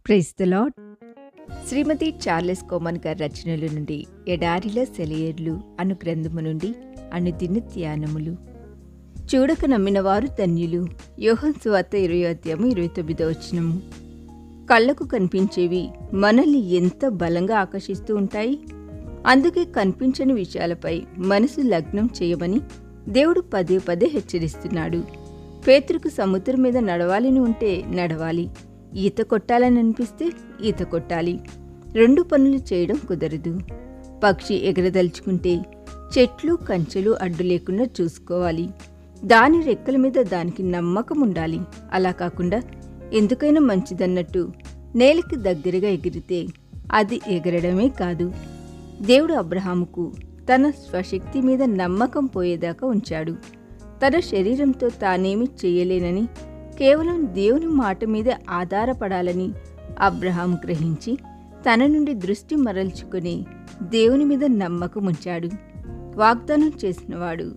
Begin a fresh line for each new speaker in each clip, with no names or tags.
Praise the Lord. Shrimati Charles Cowman గారి రచనల నుండి ఎడారిలో సెలయేర్లు అను గ్రంథము నుండి అనుదిన ధ్యానములు. చూడక నమ్మిన వారు ధన్యులు. యోహాను సువార్త 20:29. కళ్ళకు కనిపించేవి మనల్ని ఎంత బలంగా ఆకర్షిస్తూ ఉంటాయి. అందుకే కనిపించని విషయాలపై మనసు లగ్నం చేయమని దేవుడు పదే పదే హెచ్చరిస్తున్నాడు. పేతురుకు సముద్రం మీద నడవాలని ఉంటే నడవాలి, ఈత కొట్టాలని అనిపిస్తే ఈత కొట్టాలి. రెండు పనులు చేయడం కుదరదు. పక్షి ఎగరదలుచుకుంటే చెట్లు కంచెలు అడ్డు లేకుండా చూసుకోవాలి. దాని రెక్కల మీద దానికి నమ్మకం ఉండాలి. అలా కాకుండా ఎందుకైనా మంచిదన్నట్టు నేలకి దగ్గరగా ఎగిరితే అది ఎగరడమే కాదు. దేవుడు అబ్రహాముకు తన స్వశక్తి మీద నమ్మకం పోయేదాకా ఉంచాడు. తన శరీరంతో తానేమీ చేయలేనని, కేవలం దేవుని మాట మీద ఆధారపడాలని అబ్రహాం గ్రహించి తన నుండి దృష్టి మరల్చుకొని దేవుని మీద నమ్మకం ఉంచాడు. వాగ్దానం చేసినవాడు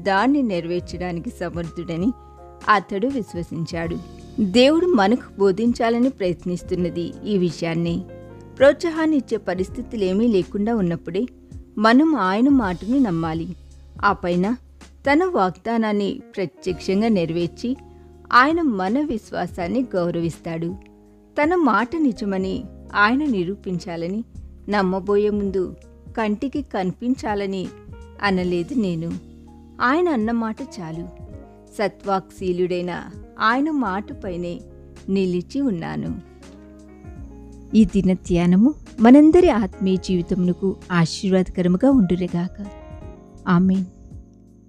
దాన్ని నెరవేర్చడానికి సమర్థుడని అతడు విశ్వసించాడు. దేవుడు మనకు బోధించాలని ప్రయత్నిస్తున్నది ఈ విషయాన్నే. ప్రోత్సాహాన్ని ఇచ్చే పరిస్థితులేమీ లేకుండా ఉన్నప్పుడే మనం ఆయన మాటను నమ్మాలి. ఆ పైన తన వాగ్దానాన్ని ప్రత్యక్షంగా నెరవేర్చి ఆయన మన విశ్వాసాన్ని గౌరవిస్తాడు. తన మాట నిజమని ఆయన నిరూపించాలని, నమ్మబోయే ముందు కంటికి కనిపించాలని అనలేదు నేను. ఆయన అన్నమాట చాలు. సత్వాక్శీలుడైన ఆయన మాటపైనే నిలిచి ఉన్నాను. ఈ దిన ధ్యానము మనందరి ఆత్మీయ జీవితమునకు ఆశీర్వాదకరముగా ఉండునుగాక. ఆమేన్.